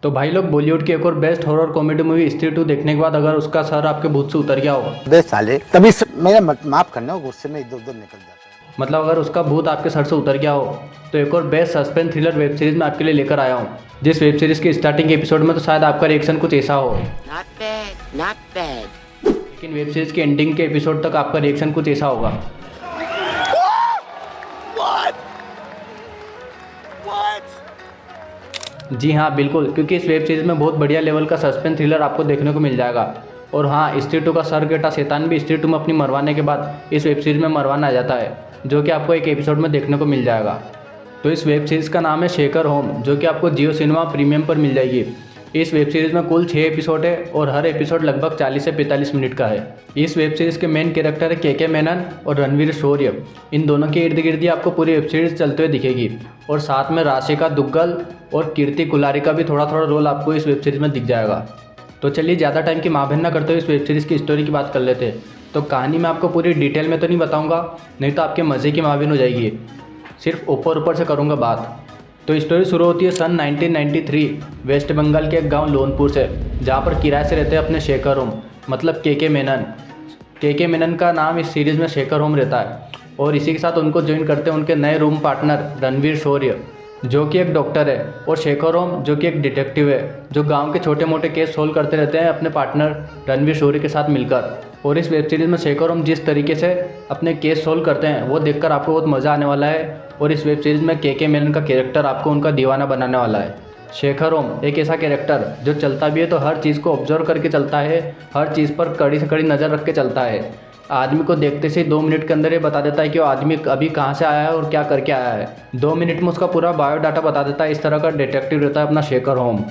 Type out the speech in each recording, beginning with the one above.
तो भाई लोग, बॉलीवुड की एक और बेस्ट हॉरर कॉमेडी मूवी स्त्री 2 देखने के बाद अगर उसका सर आपके भूत से उतर गया हो, बे साले तभी मेरा माफ करना, गुस्से में इधर उधर निकल जाता है। मतलब अगर उसका भूत आपके सर से उतर गया हो, तो एक और best suspense thriller web series मैं आपके लिए लेकर आया हूँ। जिस वेब सीरीज के स्टार्टिंग एपिसोड में तो शायद आपका रिएक्शन कुछ ऐसा हो, Not bad. लेकिन वेब सीरीज के एंडिंग के एपिसोड तक आपका रिएक्शन कुछ ऐसा होगा। जी हाँ, बिल्कुल, क्योंकि इस वेब सीरीज में बहुत बढ़िया लेवल का सस्पेंस थ्रिलर आपको देखने को मिल जाएगा। और हाँ, स्त्री 2 का सर कटा शैतान भी स्त्री 2 में अपनी मरवाने के बाद इस वेब सीरीज में मरवाना आ जाता है, जो कि आपको एक एपिसोड में देखने को मिल जाएगा। तो इस वेब सीरीज़ का नाम है शेकर होम, जो कि आपको जियो सिनेमा प्रीमियम पर मिल जाएगी। इस वेब सीरीज़ में कुल 6 एपिसोड है और हर एपिसोड लगभग 40 से 45 मिनट का है। इस वेब सीरीज़ के मेन कैरेक्टर है के मेनन और रणवीर शौर्य। इन दोनों के इर्द गिर्द ही आपको पूरी वेब सीरीज़ चलते हुए दिखेगी। और साथ में राशिका दुग्गल और कीर्ति कुलारी का भी थोड़ा थोड़ा रोल आपको इस वेब सीरीज़ में दिख जाएगा। तो चलिए ज़्यादा टाइम की माँ बहन ना करते हुए इस वेब सीरीज़ की स्टोरी की बात कर लेते हैं। तो कहानी मैं आपको पूरी डिटेल में तो नहीं बताऊँगा, नहीं तो आपके मज़े की माँ बहन हो जाएगी। सिर्फ ऊपर ऊपर से करूँगा बात। तो स्टोरी शुरू होती है सन 1993 वेस्ट बंगाल के एक गांव लोनपुर से, जहां पर किराए से रहते हैं अपने शेखर होम, मतलब के मेनन। के मेनन का नाम इस सीरीज़ में शेखर होम रहता है। और इसी के साथ उनको ज्वाइन करते हैं उनके नए रूम पार्टनर रणवीर शौर्य, जो कि एक डॉक्टर है, और शेखर होम, जो कि एक डिटेक्टिव है, जो गांव के छोटे मोटे केस सोल्व करते रहते हैं अपने पार्टनर रणवीर शौर्य के साथ मिलकर। और इस वेब सीरीज़ में शेखर होम जिस तरीके से अपने केस सोल्व करते हैं वो देखकर आपको बहुत मज़ा आने वाला है। और इस वेब सीरीज़ में के मेनन का कैरेक्टर आपको उनका दीवाना बनाने वाला है। शेखर होम एक ऐसा कैरेक्टर जो चलता भी है तो हर चीज़ को ऑब्जर्व करके चलता है, हर चीज़ पर कड़ी से कड़ी नज़र रख के चलता है। आदमी को देखते से 2 मिनट के अंदर ये बता देता है कि वो आदमी अभी कहाँ से आया है और क्या करके आया है। 2 मिनट में उसका पूरा बायोडाटा बता देता है। इस तरह का डिटेक्टिव रहता है अपना शेखर होम।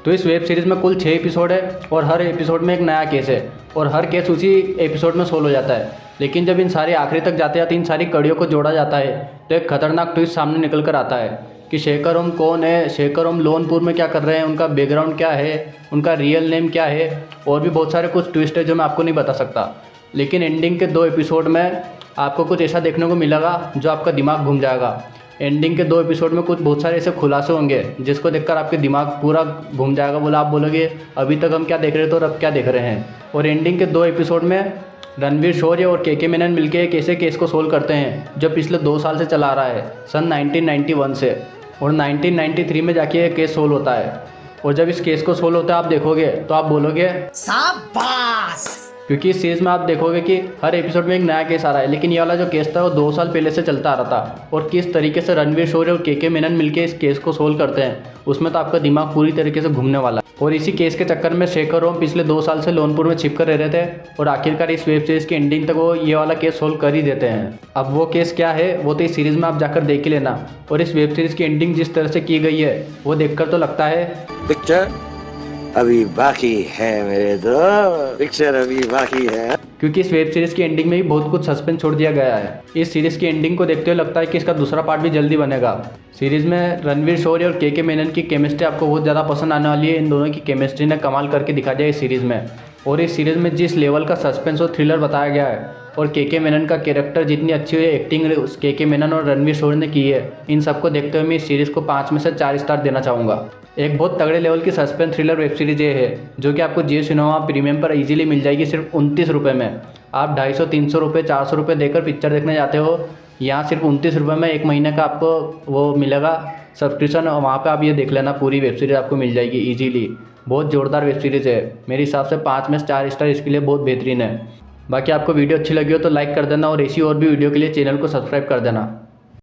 तो इस वेब सीरीज़ में कुल 6 एपिसोड है और हर एपिसोड में एक नया केस है और हर केस उसी एपिसोड में सोल्व हो जाता है। लेकिन जब इन सारे आखिरी तक जाते हैं तो इन सारी कड़ियों को जोड़ा जाता है तो एक खतरनाक ट्विस्ट सामने निकल कर आता है कि शेखर होम कौन है, शेखर होम लोनपुर में क्या कर रहे हैं, उनका बैकग्राउंड क्या है, उनका रियल नेम क्या है, और भी बहुत सारे कुछ ट्विस्ट है जो मैं आपको नहीं बता सकता। लेकिन एंडिंग के 2 एपिसोड में आपको कुछ ऐसा देखने को मिलेगा जो आपका दिमाग घूम जाएगा। एंडिंग के 2 एपिसोड में कुछ बहुत सारे ऐसे खुलासे होंगे जिसको देखकर आपके दिमाग पूरा घूम जाएगा। बोला आप बोलोगे अभी तक हम क्या देख रहे थे और अब क्या देख रहे हैं। और एंडिंग के 2 एपिसोड में रणवीर शौर्य और के मेनन मिलकर एक ऐसे केस को सोल्व करते हैं जो पिछले 2 साल से चला रहा है, सन 1991 से। और 1993 में जाके ये केस सोल्व होता है। और जब इस केस को सोल्व होता है आप देखोगे तो आप बोलोगे शाबाश। क्योंकि इस सीरीज़ में आप देखोगे कि हर एपिसोड में एक नया केस आ रहा है, लेकिन ये वाला जो केस था वो 2 साल पहले से चलता आ रहा था। और किस तरीके से रणवीर शौर्य और के मेनन मिलकर इस केस को सोल्व करते हैं उसमें तो आपका दिमाग पूरी तरीके से घूमने वाला है। और इसी केस के चक्कर में शेखर होम पिछले 2 साल से लोनपुर में छिप कर रह रहे थे और आखिरकार इस वेब सीरीज़ की एंडिंग तक वो ये वाला केस सोल्व कर ही देते हैं। अब वो केस क्या है वो तो इस सीरीज़ में आप जाकर देख ही लेना। और इस वेब सीरीज़ की एंडिंग जिस तरह से की गई है वो देखकर तो लगता है पिक्चर अभी बाकी है मेरे दोस्त, पिक्चर अभी बाकी है। क्योंकि इस वेब सीरीज़ की एंडिंग में भी बहुत कुछ सस्पेंस छोड़ दिया गया है। इस सीरीज़ की एंडिंग को देखते हुए लगता है कि इसका दूसरा पार्ट भी जल्दी बनेगा। सीरीज़ में रणवीर शौर्य और के मेनन की केमिस्ट्री आपको बहुत ज़्यादा पसंद आने वाली है। इन दोनों की केमिस्ट्री ने कमाल करके दिखा दिया इस सीरीज़ में। और इस सीरीज़ में जिस लेवल का सस्पेंस और थ्रिलर बताया गया है और के मेनन का कैरेक्टर जितनी अच्छी एक्टिंग के मेनन और रणवीर शौर्य ने की है, इन सबको देखते हुए मैं इस सीरीज़ को 5 में से 4 स्टार देना चाहूँगा। एक बहुत तगड़े लेवल की सस्पेंस थ्रिलर वेब सीरीज ये है जो कि आपको जियो सिनेमा प्रीमियम पर इजीली मिल जाएगी सिर्फ 29 रुपये में। आप 250, 300 रुपये, 400 रुपये देकर पिक्चर देखने जाते हो, यहाँ सिर्फ 29 रुपये में 1 महीने का आपको वो मिलेगा सब्सक्रिप्शन। और वहाँ पे आप ये देख लेना, पूरी वेब सीरीज़ आपको मिल जाएगी ईजीली। बहुत ज़ोरदार वेब सीरीज़ है, मेरे हिसाब से 5 में से 4 स्टार इसके लिए बहुत बेहतरीन है। बाकी आपको वीडियो अच्छी लगी हो तो लाइक कर देना और ऐसी और भी वीडियो के लिए चैनल को सब्सक्राइब कर देना।